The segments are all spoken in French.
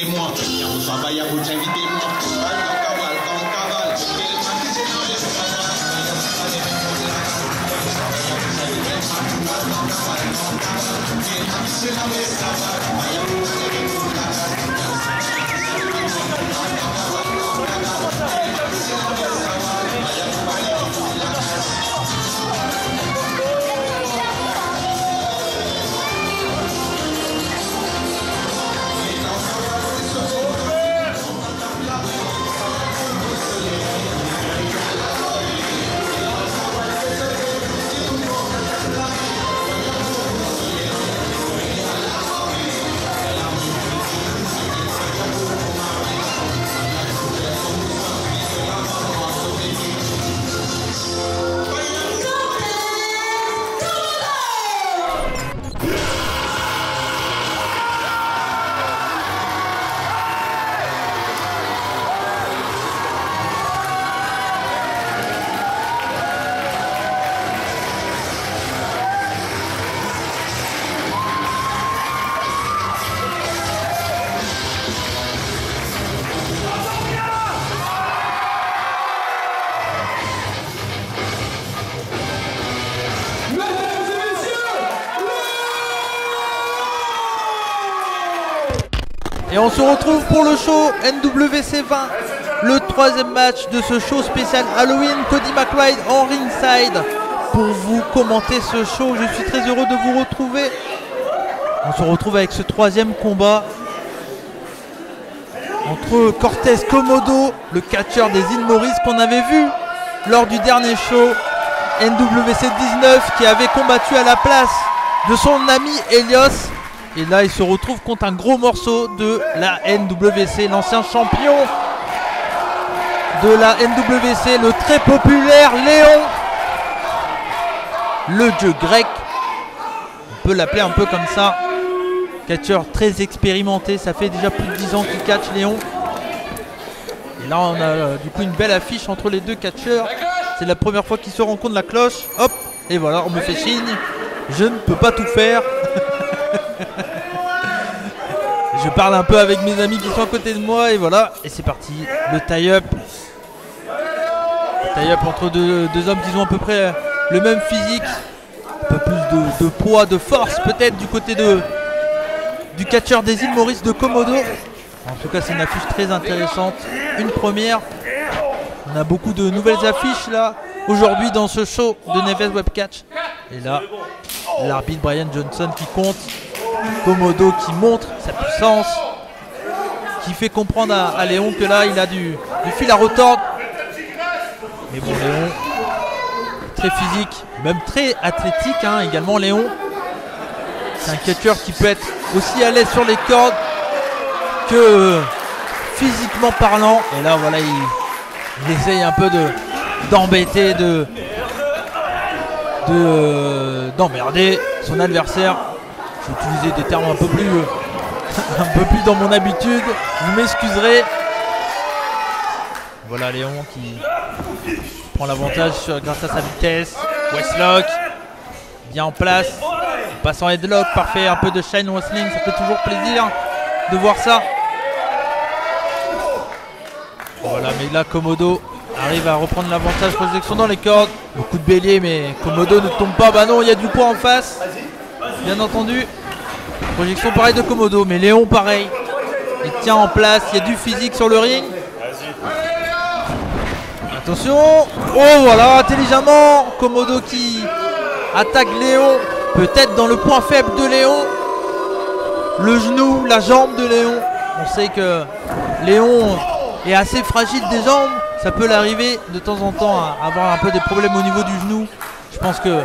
invitez-moi. Yang sabar yang vous invitez-moi. Kawal, kawal. Et on se retrouve pour le show NWC 20, le troisième match de ce show spécial Halloween. Cody McBride en ringside pour vous commenter ce show. Je suis très heureux de vous retrouver. On se retrouve avec ce troisième combat entre Cortez Komodo, le catcheur des îles Maurice qu'on avait vu lors du dernier show NWC 19, qui avait combattu à la place de son ami Elios. Et là il se retrouve contre un gros morceau de la NWC, l'ancien champion de la NWC, le très populaire Léon, le dieu grec, on peut l'appeler un peu comme ça. Catcheur très expérimenté, ça fait déjà plus de 10 ans qu'il catch Léon. Et là on a du coup une belle affiche entre les deux catcheurs. C'est la première fois qu'ils se rencontrent, la cloche, hop, et voilà, on me fait signe, je ne peux pas tout faire. Je parle un peu avec mes amis qui sont à côté de moi et voilà, et c'est parti, le tie-up. Tie-up entre deux hommes qui ont à peu près le même physique, un peu plus de poids, de force peut-être du côté du catcheur des îles Maurice, de Komodo. En tout cas c'est une affiche très intéressante, une première. On a beaucoup de nouvelles affiches là aujourd'hui dans ce show de Neves Webcatch. Et là, l'arbitre Brian Johnson qui compte, Komodo qui montre sa puissance, qui fait comprendre à Léon que là il a du fil à retordre. Mais bon, Léon, très physique, même très athlétique hein, également Léon. C'est un catcheur qui peut être aussi à l'aise sur les cordes que physiquement parlant. Et là voilà, il essaye un peu d'embêter, d'emmerder son adversaire. Je vais utiliser des termes un peu plus dans mon habitude, vous m'excuserez. Voilà Léon qui prend l'avantage grâce à sa vitesse. Westlock bien en place, passant headlock, parfait, un peu de shine wrestling, ça fait toujours plaisir de voir ça. Voilà, mais là Komodo arrive à reprendre l'avantage, projection dans les cordes, beaucoup de bélier mais Komodo ne tombe pas, bah non, il y a du poids en face. Bien entendu, projection pareil de Komodo, mais Léon pareil, il tient en place, il y a du physique sur le ring. Attention, oh voilà, intelligemment, Komodo qui attaque Léon, peut-être dans le point faible de Léon, le genou, la jambe de Léon. On sait que Léon est assez fragile des jambes, ça peut l'arriver de temps en temps à avoir un peu des problèmes au niveau du genou. Je pense que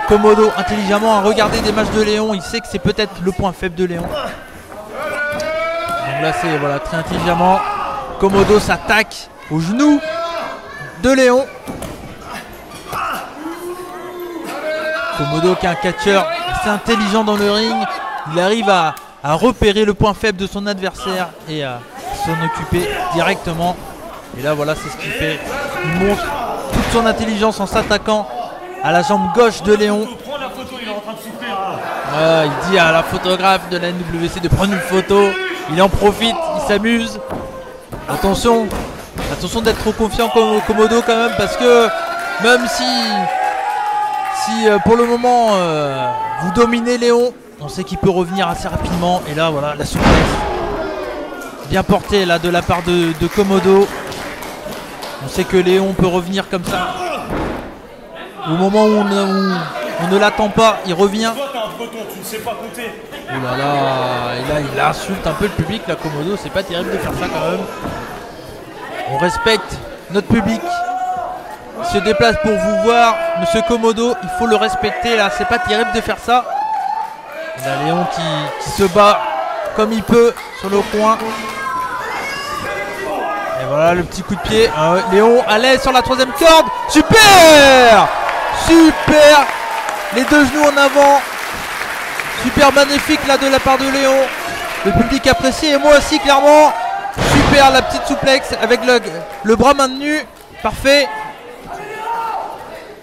Komodo, intelligemment, a regardé des matchs de Léon, il sait que c'est peut-être le point faible de Léon. Donc là c'est voilà, très intelligemment, Komodo s'attaque au genou de Léon. Komodo qui est un catcheur assez intelligent dans le ring, il arrive à repérer le point faible de son adversaire et à s'en occuper directement. Et là voilà, c'est ce qu'il fait, il montre toute son intelligence en s'attaquant à la jambe gauche de Léon. Il dit à la photographe de la NWC de prendre une photo, il en profite, il s'amuse. Attention. Attention d'être trop confiant comme Komodo quand même, parce que même si pour le moment vous dominez Léon, on sait qu'il peut revenir assez rapidement. Et là voilà, la souplesse bien portée là de la part de Komodo. On sait que Léon peut revenir comme ça. Au moment où on ne l'attend pas, il revient. Oh là là, et là il insulte un peu le public là, Komodo, c'est pas terrible de faire ça quand même. On respecte notre public. Il se déplace pour vous voir, monsieur Komodo, il faut le respecter là, c'est pas terrible de faire ça. Et là Léon qui se bat comme il peut sur le coin. Et voilà le petit coup de pied. Léon à l'aise sur la troisième corde. Super! Super! Les deux genoux en avant. Super magnifique là de la part de Léon. Le public apprécie et moi aussi clairement. Super la petite souplex avec le bras maintenu. Parfait.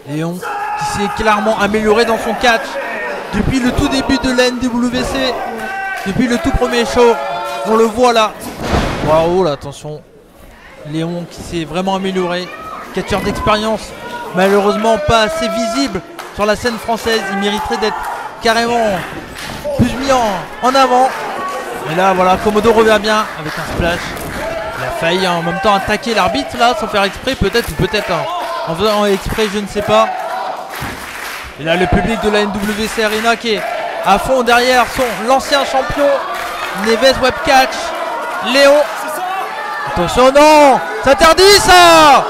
Léon qui s'est clairement amélioré dans son catch depuis le tout début de la NWC. Depuis le tout premier show. On le voit là. Waouh là, attention. Léon qui s'est vraiment amélioré. Catcheur d'expérience. Malheureusement pas assez visible sur la scène française. Il mériterait d'être carrément plus mis en avant. Et là voilà, Komodo revient bien avec un splash. Il a failli en même temps attaquer l'arbitre là sans faire exprès, peut-être, ou peut-être en faisant exprès, je ne sais pas. Et là le public de la NWC Arena qui est à fond derrière l'ancien champion Neves Webcatch, Léon. Attention, non, c'est interdit ça.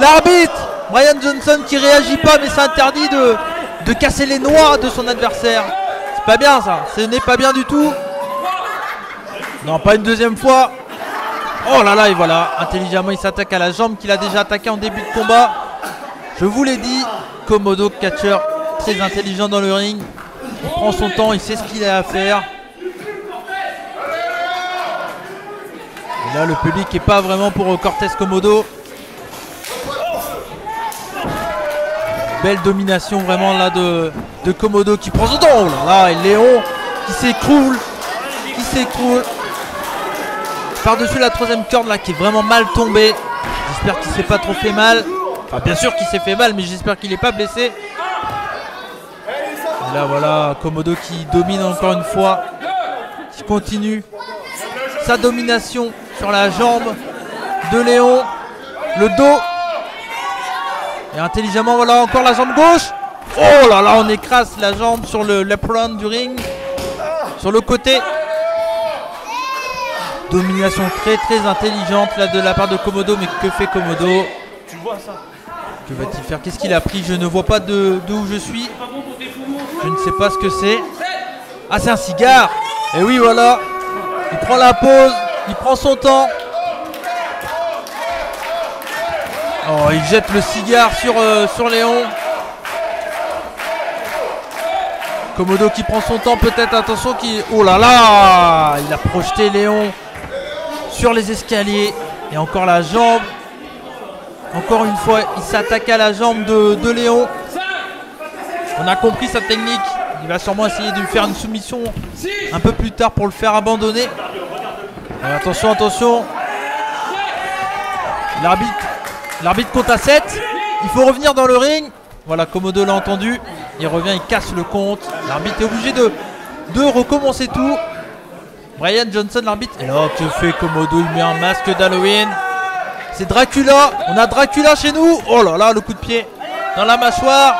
L'arbitre Brian Johnson qui réagit pas, mais c'est interdit de casser les noix de son adversaire. C'est pas bien ça, ce n'est pas bien du tout. Non, pas une deuxième fois. Oh là là, et voilà, intelligemment il s'attaque à la jambe qu'il a déjà attaqué en début de combat. Je vous l'ai dit, Komodo, catcheur très intelligent dans le ring. Il prend son temps, il sait ce qu'il a à faire. Et là le public n'est pas vraiment pour Cortez Komodo. Belle domination vraiment là de Komodo qui prend son temps. Oh là là, et Léon qui s'écroule. Par-dessus la troisième corde là qui est vraiment mal tombée. J'espère qu'il s'est pas trop fait mal. Enfin bien sûr qu'il s'est fait mal, mais j'espère qu'il n'est pas blessé. Et là voilà, Komodo qui domine encore une fois. Qui continue sa domination sur la jambe de Léon. Le dos. Et intelligemment voilà encore la jambe gauche. Oh là là, on écrase la jambe sur l'apron du ring. Sur le côté. Domination très très intelligente là de la part de Komodo. Mais que fait Komodo? Tu vois ça? Que va-t-il faire? Qu'est-ce qu'il a pris? Je ne vois pas d'où je suis. Je ne sais pas ce que c'est. Ah, c'est un cigare. Et oui voilà. Il prend la pause. Il prend son temps. Oh, il jette le cigare sur Léon. Komodo qui prend son temps peut-être. Attention qui... Oh là là. Il a projeté Léon sur les escaliers. Et encore la jambe. Encore une fois, il s'attaque à la jambe de Léon. On a compris sa technique. Il va sûrement essayer de lui faire une soumission un peu plus tard pour le faire abandonner. Et attention, attention. L'arbitre compte à 7. Il faut revenir dans le ring. Voilà, Komodo l'a entendu. Il revient, il casse le compte. L'arbitre est obligé de recommencer tout. Brian Johnson, l'arbitre. Et là, que fait Komodo? Il met un masque d'Halloween. C'est Dracula. On a Dracula chez nous. Oh là là, le coup de pied dans la mâchoire.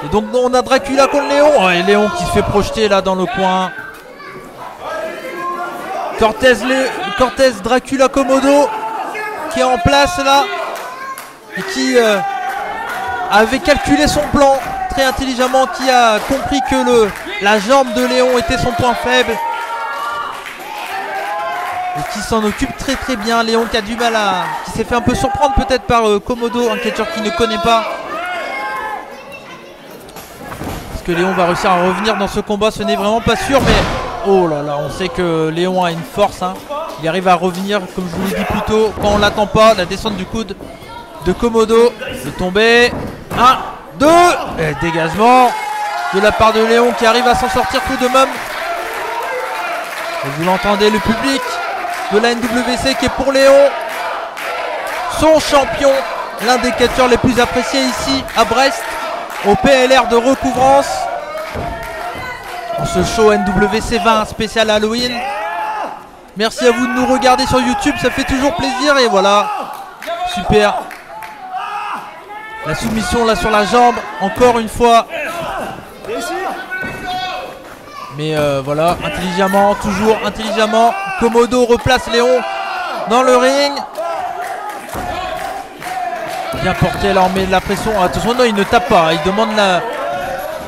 Et donc on a Dracula contre Léon. Oh, et Léon qui se fait projeter là dans le coin. Cortez Dracula Komodo qui est en place là. Et qui avait calculé son plan très intelligemment. Qui a compris que la jambe de Léon était son point faible. Et qui s'en occupe très très bien. Léon qui a du mal qui s'est fait un peu surprendre peut-être par Komodo, un catcheur qui ne connaît pas. Est-ce que Léon va réussir à revenir dans ce combat? Ce n'est vraiment pas sûr, mais oh là là, on sait que Léon a une force, hein. Il arrive à revenir comme je vous l'ai dit plus tôt. Quand on l'attend pas, la descente du coude de Komodo. Le tomber. 1, 2. Et dégagement de la part de Léon qui arrive à s'en sortir tout de même. Et vous l'entendez, le public de la NWC qui est pour Léon. Son champion, l'un des catcheurs les plus appréciés ici à Brest, au PLR de Recouvrance. En ce show NWC 20 spécial Halloween. Merci à vous de nous regarder sur YouTube, ça fait toujours plaisir. Et voilà, super. La soumission là sur la jambe, encore une fois. Mais voilà, intelligemment, toujours intelligemment. Komodo replace Léon dans le ring. Bien porté, là on met de la pression. Attention, non, il ne tape pas, il demande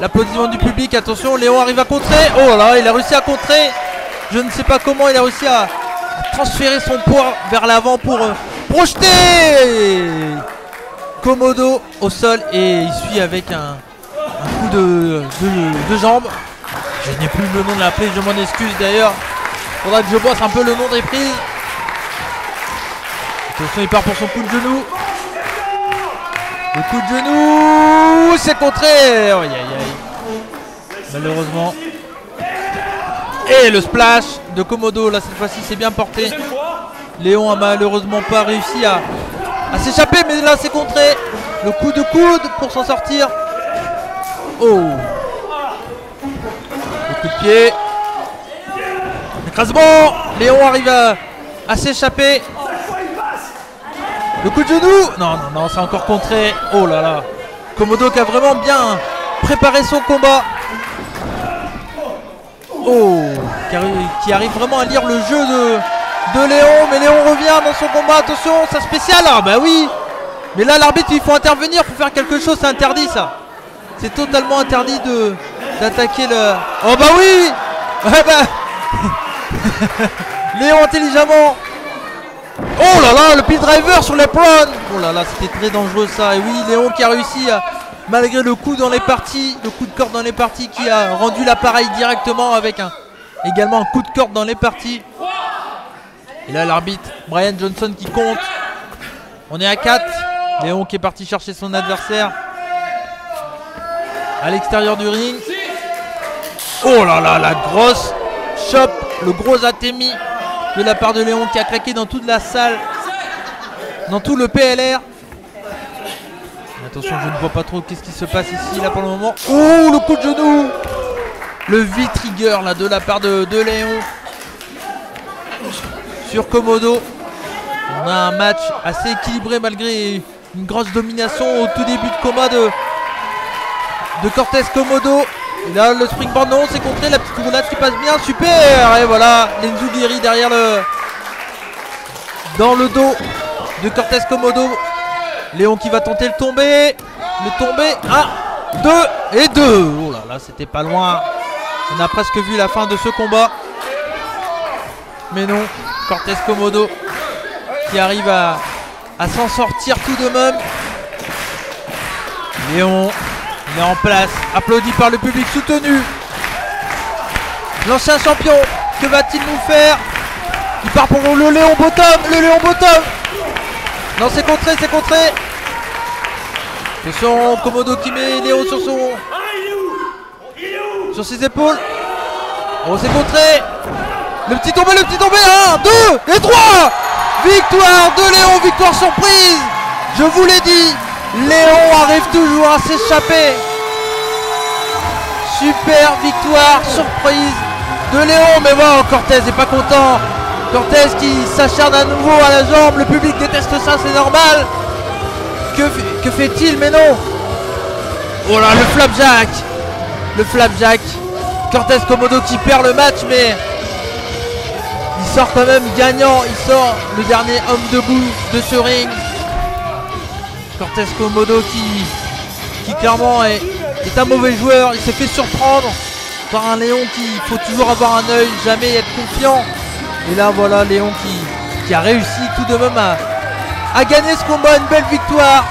l'applaudissement du public. Attention, Léon arrive à contrer. Oh là, il a réussi à contrer. Je ne sais pas comment il a réussi à transférer son poids vers l'avant pour projeter Komodo au sol. Et il suit avec un coup de jambe. Je n'ai plus le nom de la prise, je m'en excuse d'ailleurs. Faudra que je bosse un peu le nom des prises. Attention, il part pour son coup de genou. Le coup de genou, c'est contré. Aïe aïe aïe. Malheureusement. Et le splash de Komodo, là cette fois-ci c'est bien porté. Léon a malheureusement pas réussi à s'échapper, mais là c'est contré. Le coup de coude pour s'en sortir. Oh. Le coup de pied. Écrasement. Léon arrive à s'échapper. Le coup de genou. Non, non, non, c'est encore contré. Oh là là. Komodo qui a vraiment bien préparé son combat. Oh, qui arrive vraiment à lire le jeu de Léon. Mais Léon revient dans son combat. Attention, sa spéciale. Ah bah oui. Mais là l'arbitre il faut intervenir pour faire quelque chose. C'est interdit ça. C'est totalement interdit d'attaquer le... Oh bah oui. Ouais bah Léon intelligemment. Oh là là, le pile driver sur les prone. Oh là là, c'était très dangereux ça. Et oui, Léon qui a réussi à, malgré le coup dans les parties, le coup de corde dans les parties, qui a rendu l'appareil directement avec également un coup de corde dans les parties. Et là l'arbitre Brian Johnson qui compte. On est à 4. Léon qui est parti chercher son adversaire à l'extérieur du ring. Oh là là, la grosse chop, le gros atémi de la part de Léon qui a claqué dans toute la salle, dans tout le PLR. Attention, je ne vois pas trop qu'est-ce qui se passe ici là pour le moment. Oh, le coup de genou, le V-trigger là de la part de Léon sur Komodo. On a un match assez équilibré malgré une grosse domination au tout début de combat de Cortez Komodo. Et là le springboard, non, c'est contré, la petite roulade qui passe bien, super. Et voilà, l'Enzugiri derrière dans le dos de Cortez Komodo. Léon qui va tenter le tomber. 1, 2 et 2. Oh là là, c'était pas loin. On a presque vu la fin de ce combat. Mais non, Cortez Komodo qui arrive à s'en sortir tout de même. Léon, il est en place, applaudi par le public soutenu. L'ancien champion, que va-t-il nous faire? Il part pour le Léon Bottom, Non, c'est contré, Attention, Komodo qui met Léon sur ses épaules. Oh, c'est contré. Le petit tombé, 1, 2 et 3. Victoire de Léon, victoire surprise. Je vous l'ai dit, Léon arrive toujours à s'échapper. Super victoire surprise de Léon. Mais bon, Cortez n'est pas content. Cortez qui s'acharne à nouveau à la jambe. Le public déteste ça, c'est normal. Que fait-il? Mais non. Oh là, le flapjack. Cortez Komodo qui perd le match, mais il sort quand même gagnant. Il sort le dernier homme debout de ce ring. Cortez Komodo qui clairement est un mauvais joueur. Il s'est fait surprendre par un Léon il faut toujours avoir un œil, jamais être confiant. Et là voilà Léon qui a réussi tout de même à gagner ce combat. Une belle victoire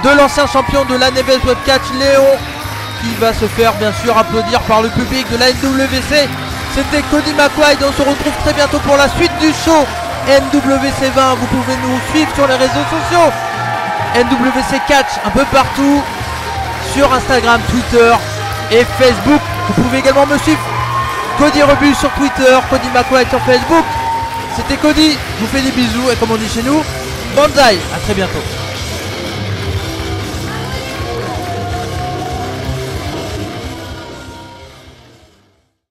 de l'ancien champion de la Neves Webcatch, Léon, qui va se faire bien sûr applaudir par le public de la NWC. C'était Cody McQuaid. On se retrouve très bientôt pour la suite du show NWC 20. Vous pouvez nous suivre sur les réseaux sociaux NWC Catch un peu partout, sur Instagram, Twitter et Facebook. Vous pouvez également me suivre, Cody Rebus sur Twitter, Cody McQuaid sur Facebook. C'était Cody, je vous fais des bisous et comme on dit chez nous, banzai, à très bientôt.